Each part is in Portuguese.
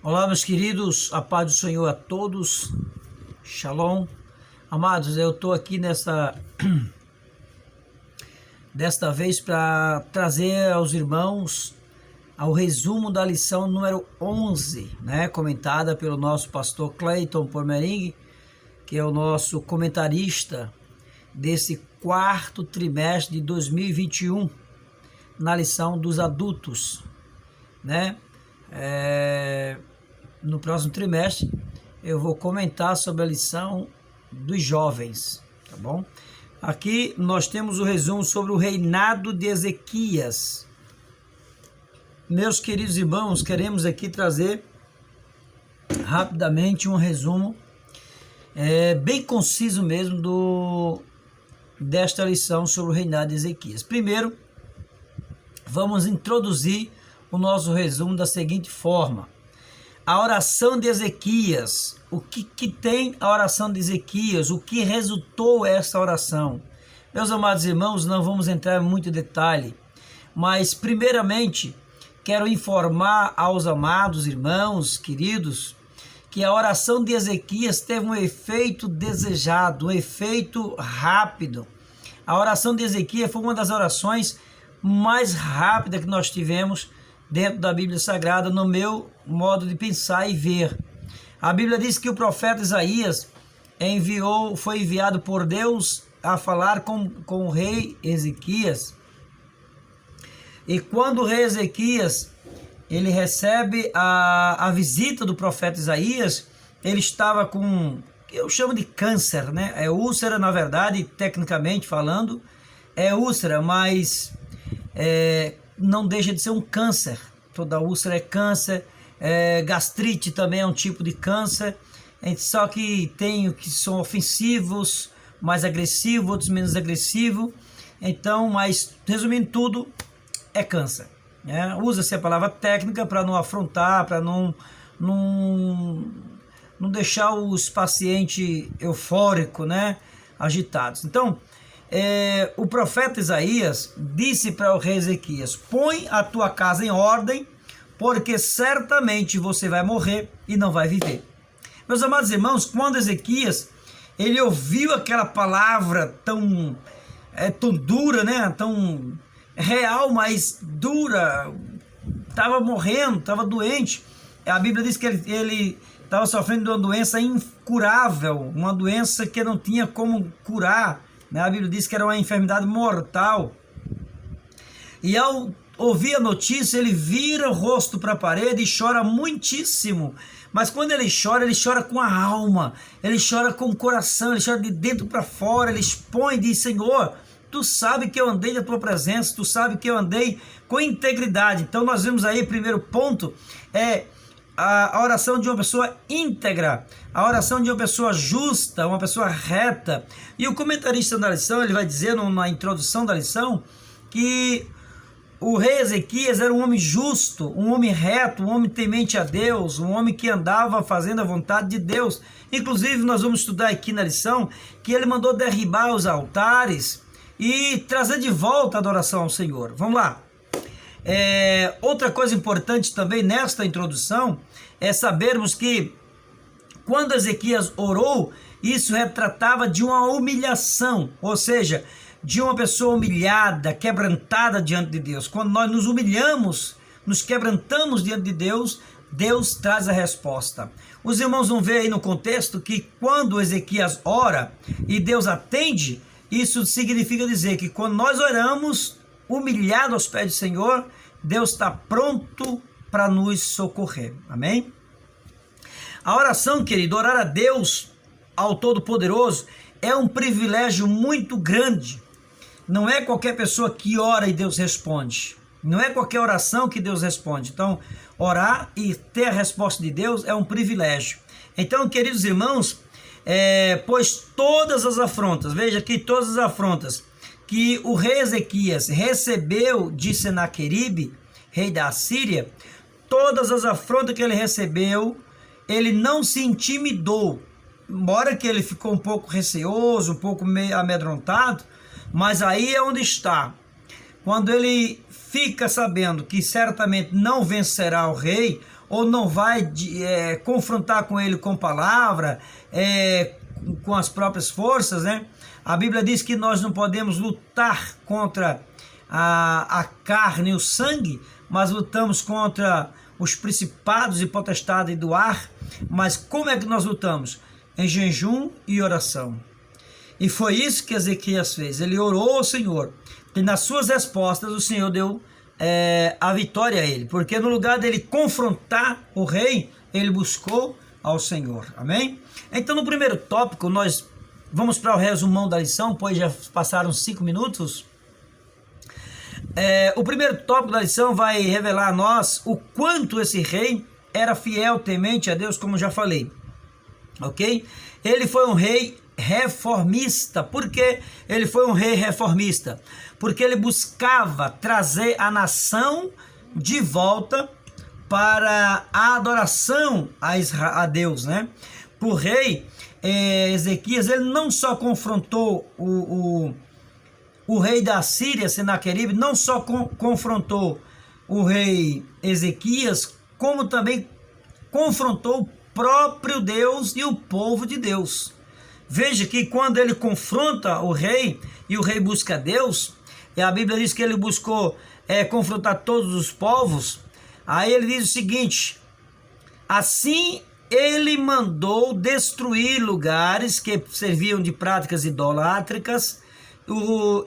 Olá, meus queridos, a paz do Senhor a todos, Shalom. Amados, eu estou aqui desta vez para trazer aos irmãos o resumo da lição número 11, comentada pelo nosso pastor Clayton Pomering, que é o nosso comentarista desse quarto trimestre de 2021, na lição dos adultos, No próximo trimestre eu vou comentar sobre a lição dos jovens, tá bom? Aqui nós temos o resumo sobre o reinado de Ezequias. Meus queridos irmãos, queremos aqui trazer rapidamente um resumo bem conciso mesmo desta lição sobre o reinado de Ezequias. Primeiro, vamos introduzir o nosso resumo da seguinte forma: a oração de Ezequias. O que tem a oração de Ezequias? O que resultou essa oração? Meus amados irmãos, não vamos entrar em muito detalhe, mas primeiramente quero informar aos amados irmãos, queridos, que a oração de Ezequias teve um efeito desejado, um efeito rápido. A oração de Ezequias foi uma das orações mais rápidas que nós tivemos dentro da Bíblia Sagrada, no meu modo de pensar e ver. A Bíblia diz que o profeta Isaías foi enviado por Deus a falar com o rei Ezequias. E quando o rei Ezequias ele recebe a visita do profeta Isaías, ele estava com, eu chamo de câncer, É úlcera, na verdade, tecnicamente falando, é úlcera, mas não deixa de ser um câncer. Toda úlcera é câncer, gastrite também é um tipo de câncer, só que tem que são ofensivos, mais agressivos, outros menos agressivos. Então, mas resumindo tudo, é câncer. Usa-se a palavra técnica para não afrontar, para não deixar os pacientes eufóricos, agitados. Então, o profeta Isaías disse para o rei Ezequias: põe a tua casa em ordem, porque certamente você vai morrer e não vai viver. Meus amados irmãos, quando Ezequias ele ouviu aquela palavra tão dura, tão real, mas dura, estava morrendo, estava doente. A Bíblia diz que ele estava sofrendo de uma doença incurável, uma doença que não tinha como curar. A Bíblia diz que era uma enfermidade mortal. E ao ouvir a notícia, ele vira o rosto para a parede e chora muitíssimo. Mas quando ele chora com a alma, ele chora com o coração, ele chora de dentro para fora, ele expõe e diz: Senhor, tu sabe que eu andei na tua presença, tu sabe que eu andei com integridade. Então nós vemos aí, primeiro ponto, a oração de uma pessoa íntegra, a oração de uma pessoa justa, uma pessoa reta. E o comentarista da lição, ele vai dizer na introdução da lição que o rei Ezequias era um homem justo, um homem reto, um homem temente a Deus, um homem que andava fazendo a vontade de Deus. Inclusive nós vamos estudar aqui na lição que ele mandou derribar os altares e trazer de volta a adoração ao Senhor. Vamos lá. Outra coisa importante também nesta introdução é sabermos que quando Ezequias orou, isso retratava de uma humilhação, ou seja, de uma pessoa humilhada, quebrantada diante de Deus. Quando nós nos humilhamos, nos quebrantamos diante de Deus, Deus traz a resposta. Os irmãos vão ver aí no contexto que quando Ezequias ora e Deus atende, isso significa dizer que quando nós oramos humilhado aos pés do Senhor, Deus está pronto para nos socorrer. Amém? A oração, querido, orar a Deus, ao Todo-Poderoso, é um privilégio muito grande. Não é qualquer pessoa que ora e Deus responde. Não é qualquer oração que Deus responde. Então, orar e ter a resposta de Deus é um privilégio. Então, queridos irmãos, pois todas as afrontas, veja aqui, todas as afrontas que o rei Ezequias recebeu de Senaqueribe, rei da Assíria, todas as afrontas que ele recebeu, ele não se intimidou, embora que ele ficou um pouco receoso, um pouco meio amedrontado, mas aí é onde está. Quando ele fica sabendo que certamente não vencerá o rei, ou não vai confrontar com ele com palavra, com as próprias forças, né? A Bíblia diz que nós não podemos lutar contra a carne e o sangue, mas lutamos contra os principados e potestades do ar. Mas como é que nós lutamos? Em jejum e oração. E foi isso que Ezequias fez. Ele orou ao Senhor, e nas suas respostas o Senhor deu a vitória a ele, porque no lugar dele confrontar o rei, ele buscou ao Senhor. Amém? Então, no primeiro tópico, nós vamos para o resumão da lição, pois já passaram 5 minutos. O primeiro tópico da lição vai revelar a nós o quanto esse rei era fiel, temente a Deus, como já falei. Ok? Ele foi um rei reformista. Por que ele foi um rei reformista? Porque ele buscava trazer a nação de volta para a adoração a Deus, né? O rei Ezequias, ele não só confrontou o rei da Síria, Senaqueribe, não só confrontou o rei Ezequias, como também confrontou o próprio Deus e o povo de Deus. Veja que quando ele confronta o rei e o rei busca Deus, e a Bíblia diz que ele buscou confrontar todos os povos, aí ele diz o seguinte: assim ele mandou destruir lugares que serviam de práticas idolátricas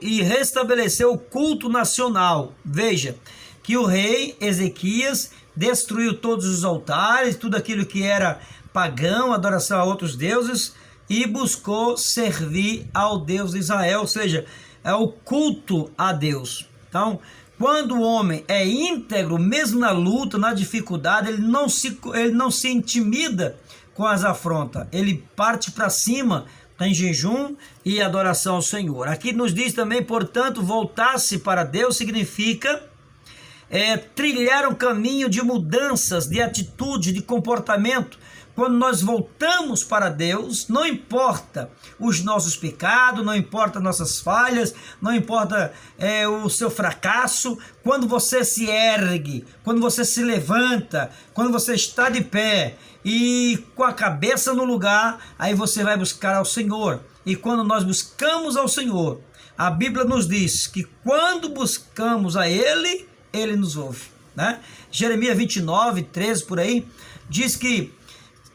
e restabeleceu o culto nacional. Veja que o rei Ezequias destruiu todos os altares, tudo aquilo que era pagão, adoração a outros deuses, e buscou servir ao Deus de Israel, ou seja, é o culto a Deus. Então, quando o homem é íntegro, mesmo na luta, na dificuldade, ele não se intimida com as afrontas, ele parte para cima em jejum e adoração ao Senhor. Aqui nos diz também, portanto, voltar-se para Deus significa trilhar um caminho de mudanças, de atitude, de comportamento. Quando nós voltamos para Deus, não importa os nossos pecados, não importa nossas falhas, não importa o seu fracasso. Quando você se ergue, quando você se levanta, quando você está de pé e com a cabeça no lugar, aí você vai buscar ao Senhor. E quando nós buscamos ao Senhor, a Bíblia nos diz que quando buscamos a Ele, Ele nos ouve, né? Jeremias 29, 13 por aí, diz que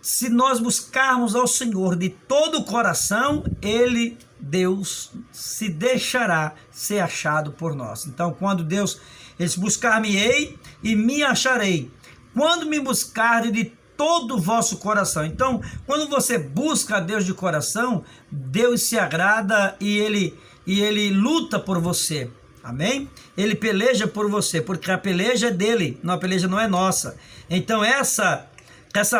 se nós buscarmos ao Senhor de todo o coração, Deus, se deixará ser achado por nós. Então, quando Deus, ele diz: buscar-me-ei e me acharei, quando me buscardes de todo o vosso coração. Então, quando você busca a Deus de coração, Deus se agrada e ele luta por você. Amém? Ele peleja por você, porque a peleja é dele, a peleja não é nossa. Então essa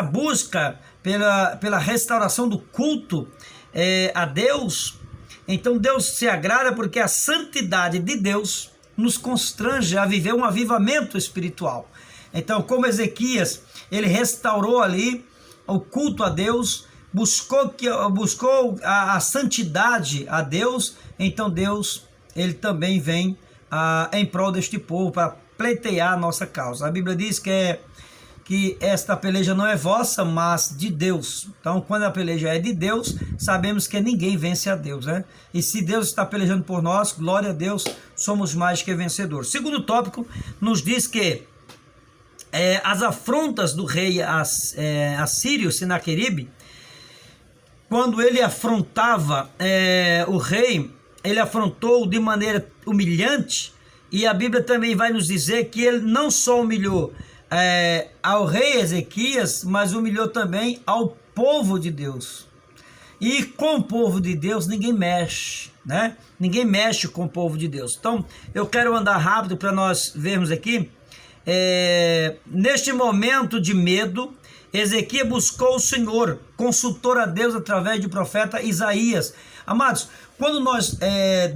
busca pela restauração do culto a Deus, então Deus se agrada porque a santidade de Deus nos constrange a viver um avivamento espiritual. Então, como Ezequias, ele restaurou ali o culto a Deus, buscou a santidade a Deus, então Deus, ele também vem em prol deste povo para pleitear a nossa causa. A Bíblia diz que esta peleja não é vossa, mas de Deus. Então, quando a peleja é de Deus, sabemos que ninguém vence a Deus, né? E se Deus está pelejando por nós, glória a Deus, somos mais que vencedores. Segundo tópico, nos diz que as afrontas do rei assírio, Senaqueribe, quando ele afrontava o rei, ele afrontou de maneira humilhante, e a Bíblia também vai nos dizer que ele não só humilhou ao rei Ezequias, mas humilhou também ao povo de Deus. E com o povo de Deus ninguém mexe, né? Ninguém mexe com o povo de Deus. Então, eu quero andar rápido para nós vermos aqui. Neste momento de medo, Ezequias buscou o Senhor, consultou a Deus através do profeta Isaías. Amados, quando nós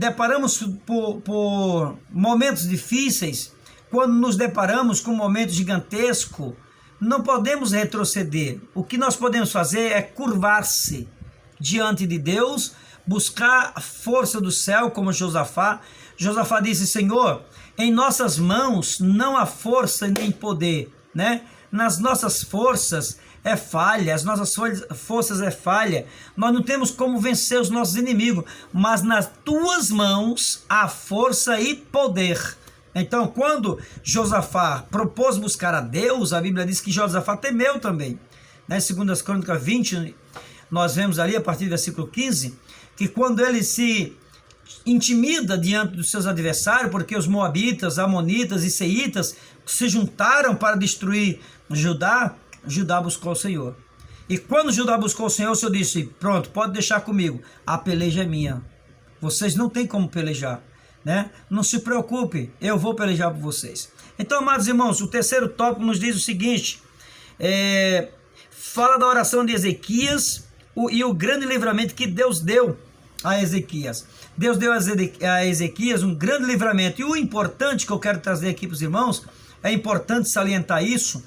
deparamos por momentos difíceis, quando nos deparamos com um momento gigantesco, não podemos retroceder. O que nós podemos fazer é curvar-se diante de Deus, buscar a força do céu, como Josafá. Josafá disse: Senhor, em nossas mãos não há força nem poder, né? nas nossas forças é falha, as nossas forças é falha, nós não temos como vencer os nossos inimigos, mas nas tuas mãos há força e poder. Então, quando Josafá propôs buscar a Deus, a Bíblia diz que Josafá temeu também. Nas 2 Crônicas 20, nós vemos ali, a partir do versículo 15, que quando ele se intimida diante dos seus adversários, porque os moabitas, amonitas e seitas se juntaram para destruir Judá, Judá buscou o Senhor. E quando Judá buscou o Senhor disse, pronto, pode deixar comigo, a peleja é minha. Vocês não têm como pelejar, né? Não se preocupe, eu vou pelejar por vocês. Então, amados irmãos, o terceiro tópico nos diz o seguinte, fala da oração de Ezequias e o grande livramento que Deus deu a Ezequias. Deus deu a Ezequias um grande livramento. E o importante que eu quero trazer aqui para os irmãos, é importante salientar isso,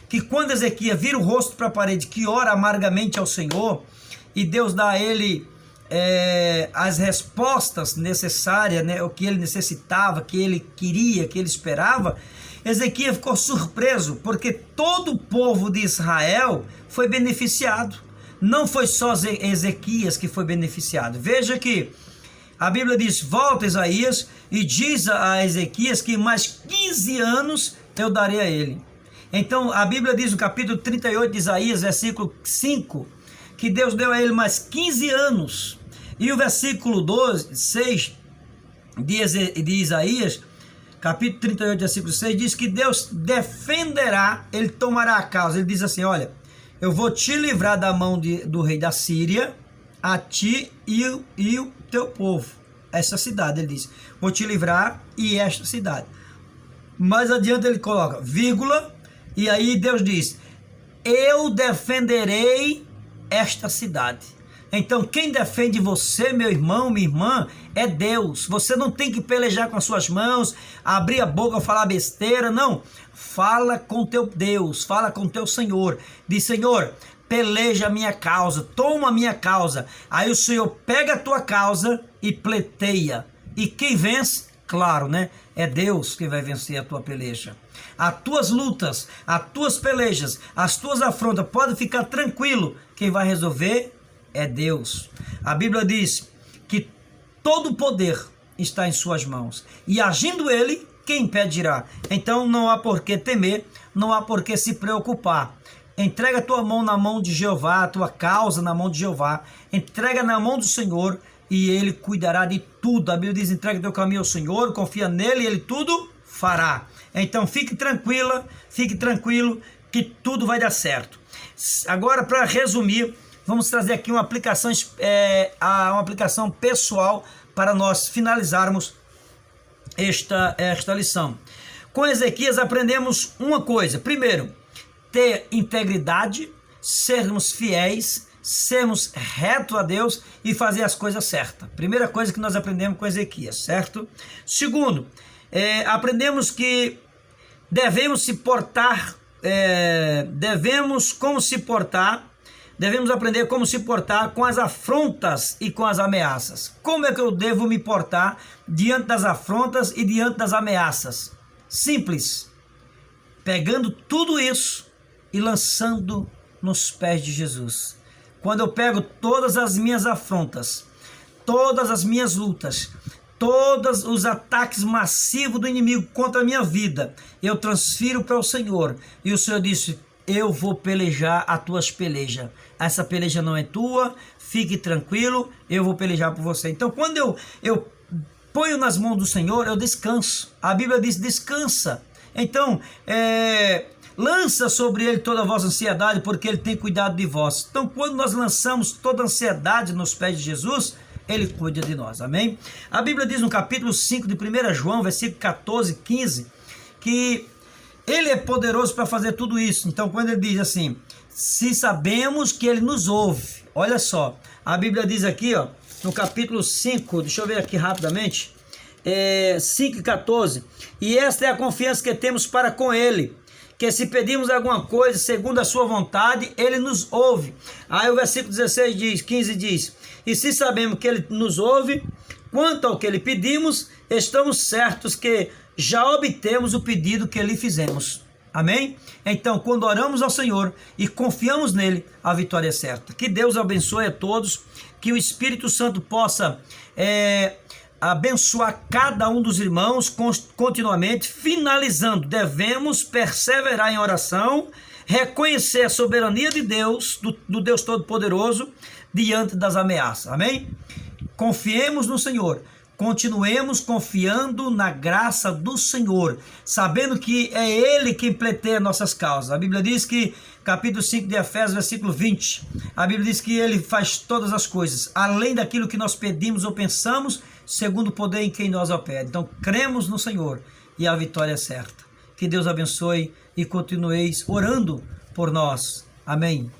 que quando Ezequias vira o rosto para a parede, que ora amargamente ao Senhor, e Deus dá a ele as respostas necessárias, né, o que ele necessitava, que ele queria, que ele esperava, Ezequias ficou surpreso, porque todo o povo de Israel foi beneficiado. Não foi só Ezequias que foi beneficiado. Veja que a Bíblia diz, volta Isaías e diz a Ezequias que mais 15 anos eu darei a ele. Então a Bíblia diz no capítulo 38 de Isaías, versículo 5, que Deus deu a ele mais 15 anos. E o versículo 6 de Isaías, capítulo 38, versículo 6, diz que Deus defenderá, ele tomará a causa. Ele diz assim, olha, eu vou te livrar da mão do rei da Síria, a ti e o teu povo. Essa cidade, ele diz, vou te livrar e esta cidade. Mais adiante ele coloca, vírgula, e aí Deus diz, eu defenderei esta cidade. Então quem defende você, meu irmão, minha irmã, é Deus. Você não tem que pelejar com as suas mãos, abrir a boca, falar besteira, não. Fala com teu Deus, fala com teu Senhor. Diz, Senhor, peleja a minha causa, toma a minha causa. Aí o Senhor pega a tua causa e pleiteia. E quem vence? Claro, né? É Deus que vai vencer a tua peleja. As tuas lutas, as tuas pelejas, as tuas afrontas, pode ficar tranquilo. Quem vai resolver é Deus. A Bíblia diz que todo o poder está em suas mãos. E agindo ele, quem impedirá? Então não há por que temer, não há por que se preocupar. Entrega a tua mão na mão de Jeová, a tua causa na mão de Jeová. Entrega na mão do Senhor e ele cuidará de tudo. A Bíblia diz, entrega teu caminho ao Senhor, confia nele e ele tudo fará. Então fique tranquila, fique tranquilo que tudo vai dar certo. Agora, para resumir, vamos trazer aqui uma aplicação pessoal para nós finalizarmos esta lição. Com Ezequias aprendemos uma coisa. Primeiro, ter integridade, sermos fiéis, sermos retos a Deus e fazer as coisas certas. Primeira coisa que nós aprendemos com Ezequias, certo? Segundo, aprendemos que devemos aprender como se portar com as afrontas e com as ameaças. Como é que eu devo me portar diante das afrontas e diante das ameaças? Simples, pegando tudo isso e lançando nos pés de Jesus. Quando eu pego todas as minhas afrontas, todas as minhas lutas, todos os ataques massivos do inimigo contra a minha vida, eu transfiro para o Senhor. E o Senhor disse, eu vou pelejar as tuas pelejas. Essa peleja não é tua, fique tranquilo, eu vou pelejar por você. Então quando eu ponho nas mãos do Senhor, eu descanso. A Bíblia diz, descansa. Então, lança sobre ele toda a vossa ansiedade, porque ele tem cuidado de vós. Então quando nós lançamos toda a ansiedade nos pés de Jesus, ele cuida de nós, amém? A Bíblia diz no capítulo 5 de 1 João, versículo 14 e 15, que ele é poderoso para fazer tudo isso. Então quando ele diz assim, se sabemos que ele nos ouve, olha só, a Bíblia diz aqui, ó, no capítulo 5, deixa eu ver aqui rapidamente, 5 e 14, e esta é a confiança que temos para com ele, que se pedimos alguma coisa segundo a sua vontade, ele nos ouve. Aí o versículo 15 diz, e se sabemos que ele nos ouve, quanto ao que lhe pedimos, estamos certos que já obtemos o pedido que lhe fizemos. Amém? Então, quando oramos ao Senhor e confiamos nele, a vitória é certa. Que Deus abençoe a todos, que o Espírito Santo possa abençoar cada um dos irmãos continuamente, finalizando. Devemos perseverar em oração, reconhecer a soberania de Deus, do Deus Todo-Poderoso, diante das ameaças. Amém? Confiemos no Senhor. Continuemos confiando na graça do Senhor, sabendo que é Ele quem pleiteia nossas causas. A Bíblia diz que, capítulo 5 de Efésios, versículo 20, a Bíblia diz que Ele faz todas as coisas, além daquilo que nós pedimos ou pensamos, segundo o poder em quem nós opera. Então, cremos no Senhor e a vitória é certa. Que Deus abençoe e continueis orando por nós. Amém.